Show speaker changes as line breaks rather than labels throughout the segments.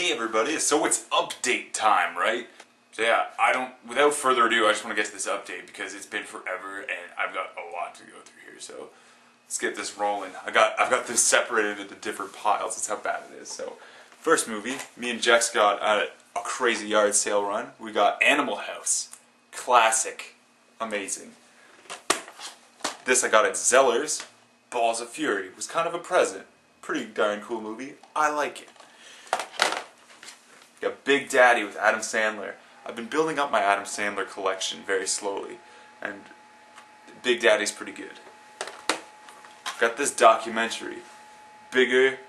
Hey everybody, so it's update time, right? So yeah, without further ado, I just want to get to this update because it's been forever and I've got a lot to go through here, so let's get this rolling. I've got this separated into different piles, that's how bad it is. So, first movie, me and Jex got a crazy yard sale run. We got Animal House. Classic. Amazing. This I got at Zeller's. Balls of Fury. It was kind of a present. Pretty darn cool movie. I like it. Got Big Daddy with Adam Sandler. I've been building up my Adam Sandler collection very slowly, and Big Daddy's pretty good. Got this documentary. Bigger,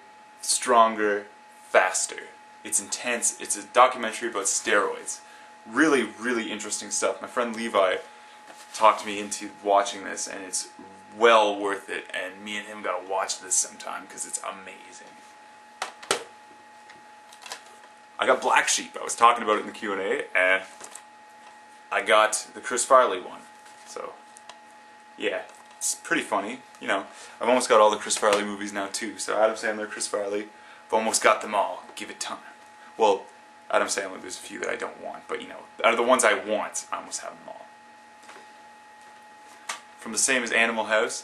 Stronger, Faster. It's intense. It's a documentary about steroids. Really, really interesting stuff. My friend Levi talked me into watching this, and it's well worth it, and me and him gotta watch this sometime because it's amazing. I got Black Sheep. I was talking about it in the Q&A, and I got the Chris Farley one. So, yeah, it's pretty funny. You know, I've almost got all the Chris Farley movies now too. So Adam Sandler, Chris Farley, I've almost got them all. Give it time. Well, Adam Sandler, there's a few that I don't want, but you know, out of the ones I want, I almost have them all. From the same as Animal House,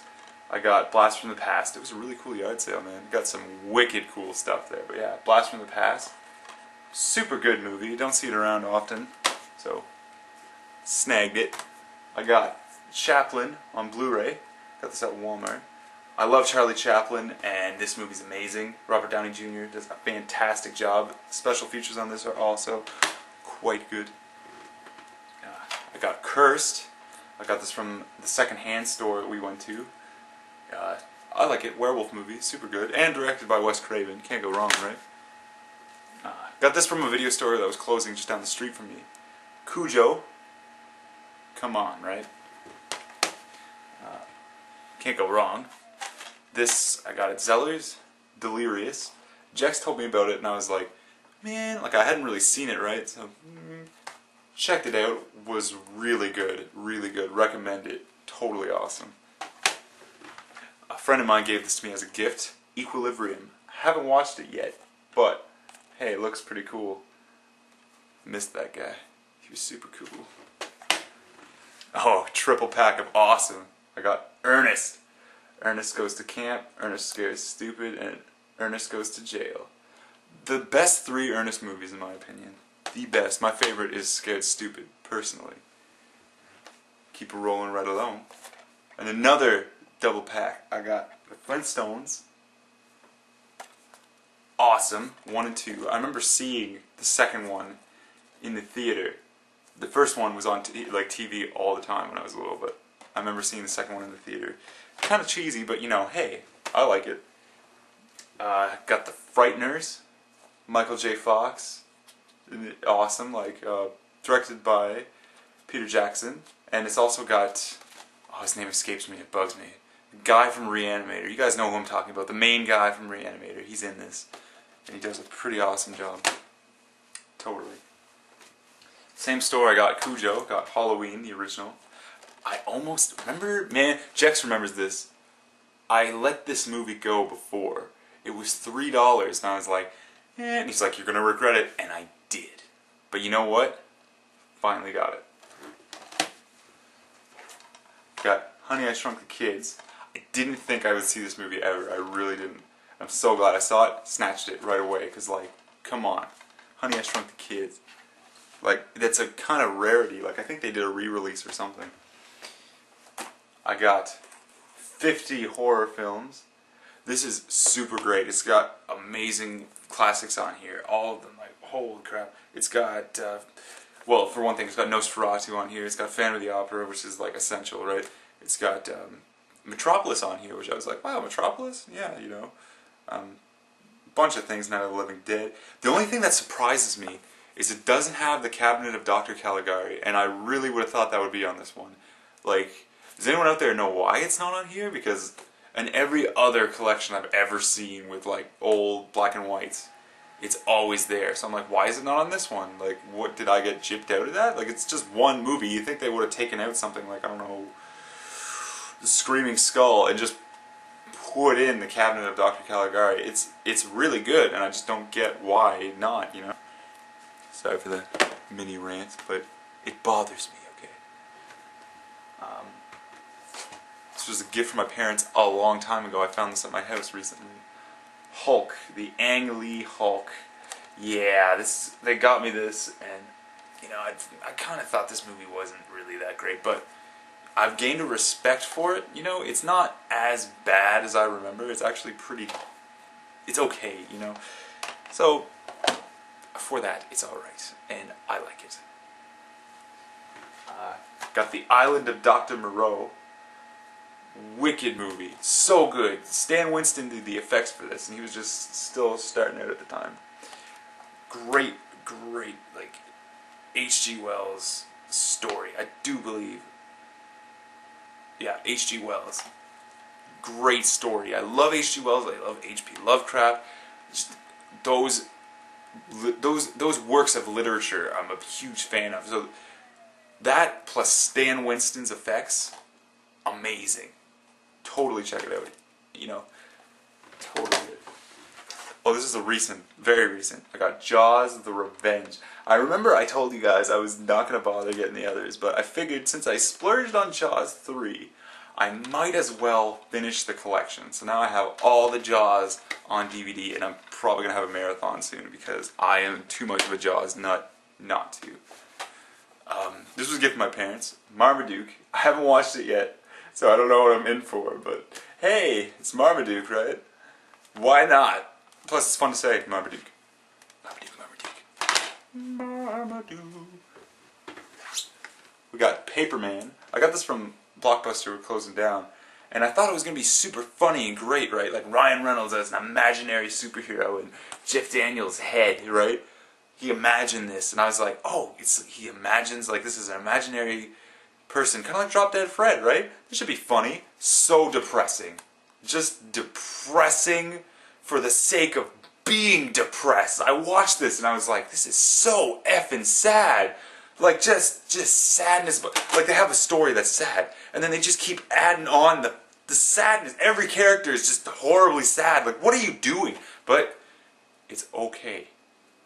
I got Blast from the Past. It was a really cool yard sale, man. Got some wicked cool stuff there. But yeah, Blast from the Past. Super good movie. You don't see it around often. So, snagged it. I got Chaplin on Blu-ray. Got this at Walmart. I love Charlie Chaplin, and this movie's amazing. Robert Downey Jr. does a fantastic job. Special features on this are also quite good. I got Cursed. I got this from the second-hand store that we went to. I like it. Werewolf movie. Super good. And directed by Wes Craven. Can't go wrong, right? Got this from a video store that was closing just down the street from me. Cujo. Come on, right? Can't go wrong. This I got at Zeller's. Delirious. Jex told me about it and I was like, man, like I hadn't really seen it, right? So, checked it out. Was really good. Really good. Recommend it. Totally awesome. A friend of mine gave this to me as a gift. Equilibrium. Haven't watched it yet, but hey, it looks pretty cool. Missed that guy. He was super cool. Oh, triple pack of awesome. I got Ernest. Ernest Goes to Camp, Ernest Scares Stupid, and Ernest Goes to Jail. The best three Ernest movies in my opinion. The best. My favorite is Scared Stupid, personally. Keep it rolling right along. And another double pack. I got the Flintstones. Awesome. 1 and 2. I remember seeing the second one in the theater. The first one was on TV all the time when I was little, but I remember seeing the second one in the theater. Kind of cheesy, but you know, hey, I like it. Got the Frighteners. Michael J. Fox. Awesome, directed by Peter Jackson. And it's also got, oh, his name escapes me, it bugs me. The guy from Reanimator. You guys know who I'm talking about. The main guy from Reanimator. He's in this. And he does a pretty awesome job. Totally. Same store I got Cujo. Got Halloween, the original. I almost, remember, man, Jex remembers this. I let this movie go before. It was $3 and I was like, eh. And he's like, you're going to regret it. And I did. But you know what? Finally got it. Got Honey, I Shrunk the Kids. I didn't think I would see this movie ever. I really didn't. I'm so glad I saw it. Snatched it right away. Because, come on. Honey, I Shrunk the Kids. That's a kind of rarity. I think they did a re-release or something. I got 50 horror films. This is super great. It's got amazing classics on here. All of them. Holy crap. It's got, well, for one thing, it's got Nosferatu on here. It's got Phantom of the Opera, which is, essential, right? It's got Metropolis on here, which I was like, wow, Metropolis? Yeah, you know. Bunch of things, Night of the Living Dead. The only thing that surprises me is it doesn't have the Cabinet of Dr. Caligari, and I really would have thought that would be on this one. Does anyone out there know why it's not on here? Because in every other collection I've ever seen with, old black and whites, it's always there. So I'm like, why is it not on this one? What, did I get gypped out of that? It's just one movie. You'd think they would have taken out something I don't know, The Screaming Skull, and just put in the Cabinet of Dr. Caligari. It's really good, and I just don't get why not, you know. Sorry for the mini rant, but it bothers me, okay? This was a gift from my parents a long time ago. I found this at my house recently. Hulk, the Ang Lee Hulk. Yeah, they got me this, and you know, I kind of thought this movie wasn't really that great, but I've gained a respect for it. You know, it's not as bad as I remember. It's actually it's okay, you know. So, for that, it's alright, and I like it. Got The Island of Dr. Moreau. Wicked movie. So good. Stan Winston did the effects for this, and he was just still starting out at the time. Great, like, H.G. Wells story. I do believe. Yeah, H.G. Wells. Great story. I love H.G. Wells. I love H.P. Lovecraft. Just those works of literature I'm a huge fan of. So that plus Stan Winston's effects, amazing. Totally check it out. You know, totally good. Oh, this is very recent. I got Jaws: The Revenge. I remember I told you guys I was not going to bother getting the others, but I figured since I splurged on Jaws 3, I might as well finish the collection. So now I have all the Jaws on DVD, and I'm probably going to have a marathon soon because I am too much of a Jaws nut not to. This was a gift from my parents. Marmaduke. I haven't watched it yet, so I don't know what I'm in for, but hey, it's Marmaduke, right? Why not? Plus, it's fun to say, Marmaduke. Marmaduke. We got Paperman. I got this from Blockbuster, we're closing down. And I thought it was going to be super funny and great, right? Like Ryan Reynolds as an imaginary superhero and Jeff Daniels' head, right? He imagined this, and I was like, oh, he imagines, like, this is an imaginary person. Kind of like Drop Dead Fred, right? This should be funny. So depressing. Just depressing for the sake of being depressed. I watched this and I was like, this is so effing sad. Like, just sadness. But like, they have a story that's sad, and then they just keep adding on the sadness. Every character is just horribly sad. Like, what are you doing? But it's okay.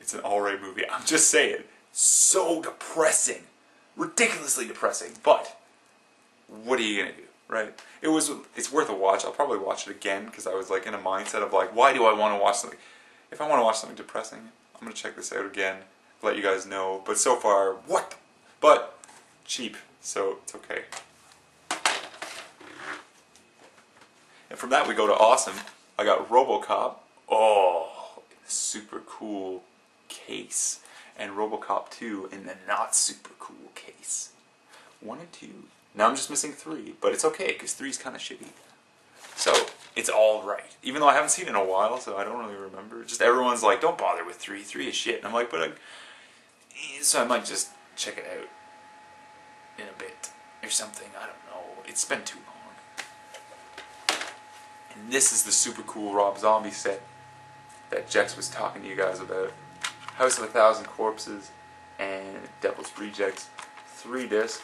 It's an alright movie. I'm just saying. So depressing. Ridiculously depressing. But what are you gonna do? Right? It's worth a watch. I'll probably watch it again because I was like in a mindset of like, why do I want to watch something? If I want to watch something depressing, I'm gonna check this out again. Let you guys know. But so far, what? But cheap, so it's okay. And from that we go to awesome. I got Robocop. Oh, super cool case. And Robocop 2 in the not super cool case. 1 and 2. Now I'm just missing 3, but it's okay, because 3's kind of shitty. So, it's alright. Even though I haven't seen it in a while, so I don't really remember. Just everyone's like, don't bother with 3. 3 is shit. And I'm like, but so I might just check it out in a bit. Or something, I don't know. It's been too long. And this is the super cool Rob Zombie set that Jex was talking to you guys about. House of 1,000 Corpses and Devil's Rejects. 3 discs.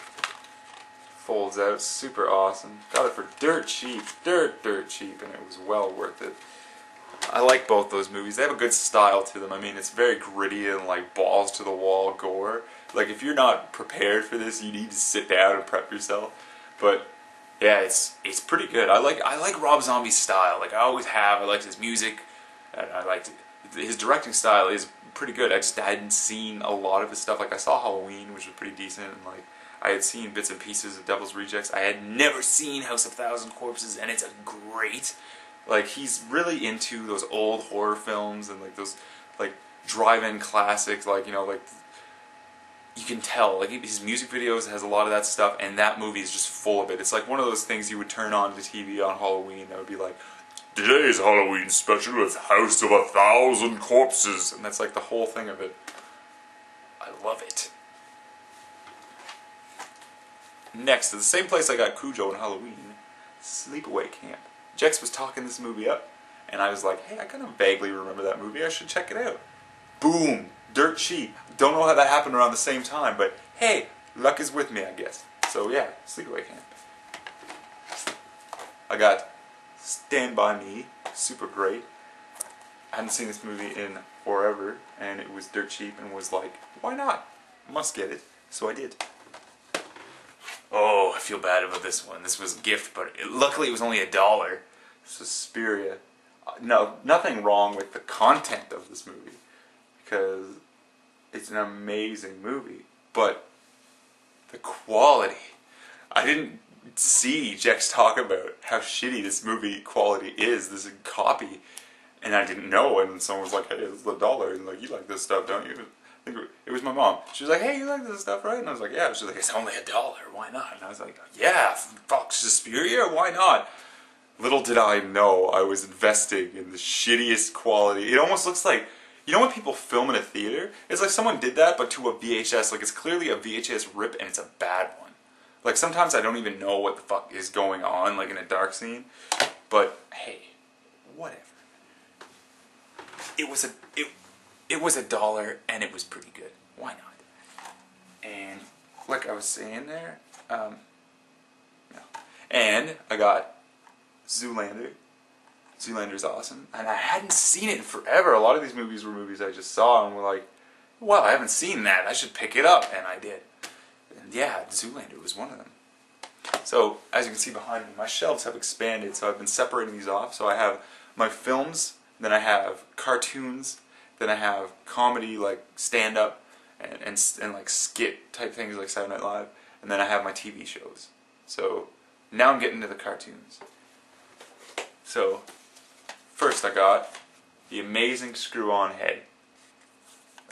Folds out, super awesome. Got it for dirt cheap, dirt cheap, and it was well worth it. I like both those movies. They have a good style to them. I mean, it's very gritty and like balls to the wall gore. Like, if you're not prepared for this, you need to sit down and prep yourself. But yeah, it's pretty good. I like Rob Zombie's style. Like, I always have. I liked his music, and I liked his directing style is pretty good. I just hadn't seen a lot of his stuff. Like, I saw Halloween, which was pretty decent, and like I had seen bits and pieces of Devil's Rejects. I had never seen House of 1,000 Corpses, and it's a great. Like, he's really into those old horror films and like those like drive-in classics. Like, you know, like you can tell. Like, his music videos has a lot of that stuff, and that movie is just full of it. It's like one of those things you would turn on the TV on Halloween that would be like, today's Halloween special is House of 1,000 Corpses, and that's like the whole thing of it. I love it. Next, to the same place I got Cujo and Halloween, Sleepaway Camp. Jex was talking this movie up, and I was like, hey, I kind of vaguely remember that movie, I should check it out. Boom! Dirt cheap. Don't know how that happened around the same time, but hey, luck is with me, I guess. So yeah, Sleepaway Camp. I got Stand By Me, super great. I hadn't seen this movie in forever, and it was dirt cheap, and was like, why not? Must get it. So I did. Oh, I feel bad about this one. This was a gift, but luckily it was only $1. Suspiria. No, nothing wrong with the content of this movie, because it's an amazing movie, but the quality. I didn't see Jex talk about how shitty this movie quality is. This is a copy, and I didn't know. And someone was like, "Hey, it's $1." And like, you like this stuff, don't you? I think it was my mom. She was like, "Hey, you like this stuff, right?" And I was like, "Yeah." She was like, "It's only $1. Why not?" And I was like, "Yeah, fuck Suspiria. Why not?" Little did I know I was investing in the shittiest quality. It almost looks like, you know when people film in a theater? It's like someone did that, but to a VHS. Like, it's clearly a VHS rip, and it's a bad one. Like, sometimes I don't even know what the fuck is going on, like in a dark scene. But, hey, whatever. It was $1, and it was pretty good. Why not? And, like I was saying there, no. And I got Zoolander. Zoolander's awesome. And I hadn't seen it in forever. A lot of these movies were movies I just saw and were like, well, I haven't seen that. I should pick it up. And I did. And yeah, Zoolander was one of them. So, as you can see behind me, my shelves have expanded. So I've been separating these off. So I have my films, then I have cartoons, then I have comedy like stand-up and like skit type things like Saturday Night Live. And then I have my TV shows. So now I'm getting to the cartoons. So, first I got The Amazing Screw-On Head,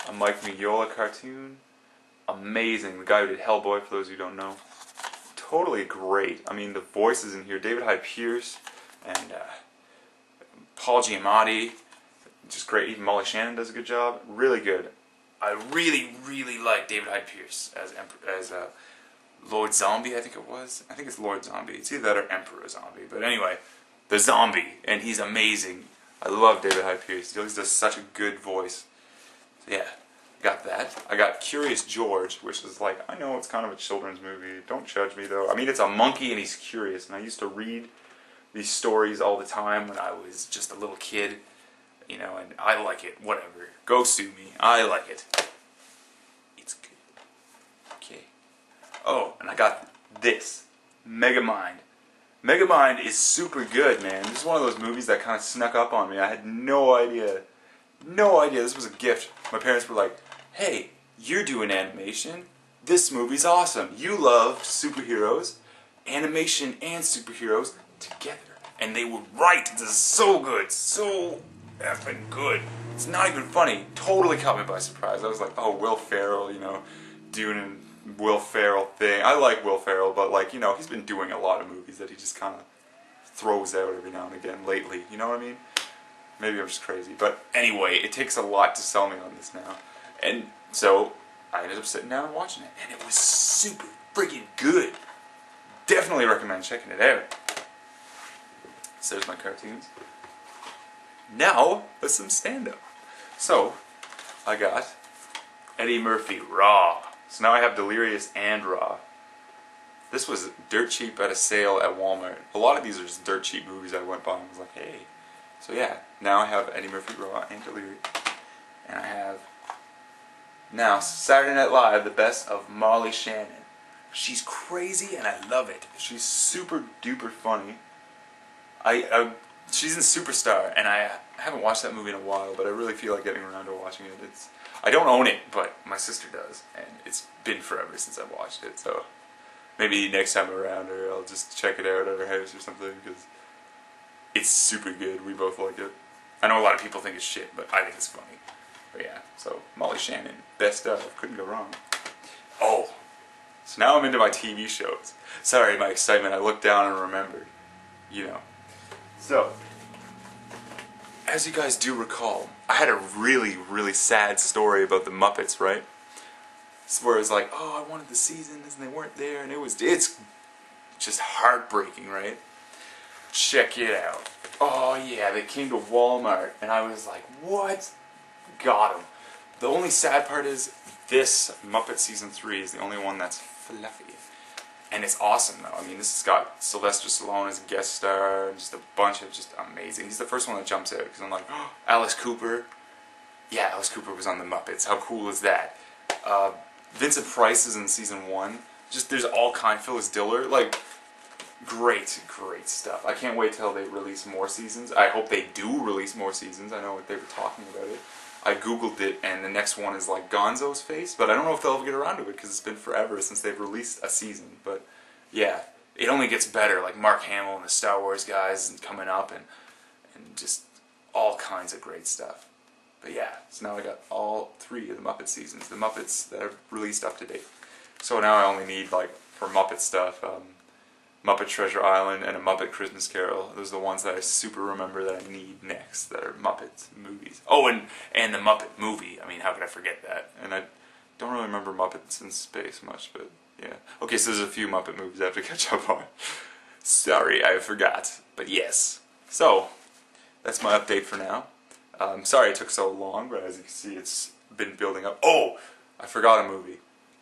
a Mike Mignola cartoon. Amazing. The guy who did Hellboy, for those who don't know. Totally great. I mean, the voices in here, David Hyde Pierce and Paul Giamatti, just great. Even Molly Shannon does a good job. Really good. I really, really like David Hyde Pierce as Lord Zombie, I think it was. I think it's Lord Zombie. It's either that or Emperor Zombie. But anyway, the zombie, and he's amazing. I love David Hyde Pierce. He always does such a good voice. So yeah, got that. I got Curious George, which is like, I know it's kind of a children's movie. Don't judge me though. I mean, it's a monkey and he's curious. And I used to read these stories all the time when I was just a little kid. You know, and I like it. Whatever. Go sue me. I like it. It's good. Okay. Oh, and I got this. Megamind. Megamind is super good, man. This is one of those movies that kind of snuck up on me. I had no idea. No idea. This was a gift. My parents were like, hey, you're doing animation. This movie's awesome. You love superheroes, animation and superheroes together. And they were right. This is so good. So effing good. It's not even funny. Totally caught me by surprise. I was like, oh, Will Ferrell, you know, doing a Will Ferrell thing. I like Will Ferrell, but like, you know, he's been doing a lot of movies that he just kind of throws out every now and again lately. You know what I mean? Maybe I'm just crazy. But anyway, it takes a lot to sell me on this now. And so I ended up sitting down and watching it. And it was super freaking good. Definitely recommend checking it out. So there's my cartoons. Now, let's some stand-up. So, I got Eddie Murphy, Raw. So now I have Delirious and Raw. This was dirt cheap at a sale at Walmart. A lot of these are just dirt cheap movies I went by and was like, hey. So yeah, now I have Eddie Murphy, Raw, and Delirious. And I have, now, Saturday Night Live, the best of Molly Shannon. She's crazy and I love it. She's super duper funny. She's in Superstar, and I haven't watched that movie in a while, but I really feel like getting around to watching it. I don't own it, but my sister does, and it's been forever since I've watched it, so maybe next time around her, I'll just check it out at her house or something, because it's super good. We both like it. I know a lot of people think it's shit, but I think it's funny. But yeah, so Molly Shannon, best of, couldn't go wrong. Oh, so now I'm into my TV shows. Sorry, my excitement, I looked down and remembered, you know. So, as you guys do recall, I had a really, really sad story about the Muppets, right? Where it's like, oh, I wanted the seasons and they weren't there, and it's just heartbreaking, right? Check it out. Oh yeah, they came to Walmart, and I was like, what? Got them. The only sad part is this Muppet Season 3 is the only one that's fluffy. And it's awesome though. I mean, this has got Sylvester Stallone as a guest star, and just a bunch of just amazing. He's the first one that jumps out because I'm like, oh, Alice Cooper. Yeah, Alice Cooper was on the Muppets. How cool is that? Vincent Price is in season 1. Just there's all kind. Phyllis Diller, like great stuff. I can't wait till they release more seasons. I hope they do release more seasons. I know they were talking about it. I googled it, and the next one is like Gonzo's face, but I don't know if they'll ever get around to it because it's been forever since they've released a season. But yeah, it only gets better. Like Mark Hamill and the Star Wars guys and coming up, and just all kinds of great stuff. But yeah, so now I got all 3 of the Muppet seasons, the Muppets that are released up to date. So now I only need, like, for Muppet stuff, Muppet Treasure Island and A Muppet Christmas Carol. Those are the ones that I super remember that I need next, that are Muppet movies. Oh, and the Muppet movie. I mean, how could I forget that? And I don't really remember Muppets in Space much, but yeah. Okay, so there's a few Muppet movies I have to catch up on. Sorry, I forgot. But yes. So, that's my update for now. Sorry it took so long, but as you can see, it's been building up. Oh, I forgot a movie.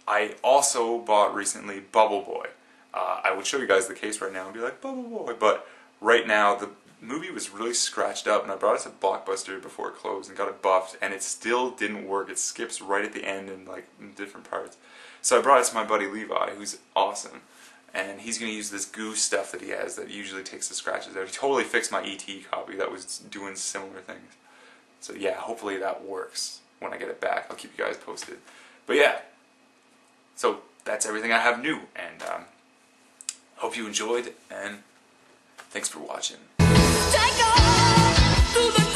I also bought recently Bubble Boy. I would show you guys the case right now and be like, Bubble Boy, but right now the movie was really scratched up, and I brought it to Blockbuster before it closed and got it buffed, and it still didn't work. It skips right at the end in like in different parts. So I brought it to my buddy Levi, who's awesome, and he's going to use this goo stuff that he has that usually takes the scratches out. He totally fixed my ET copy that was doing similar things. So yeah, hopefully that works when I get it back. I'll keep you guys posted. But yeah, so that's everything I have new, and hope you enjoyed, and thanks for watching. Take off through the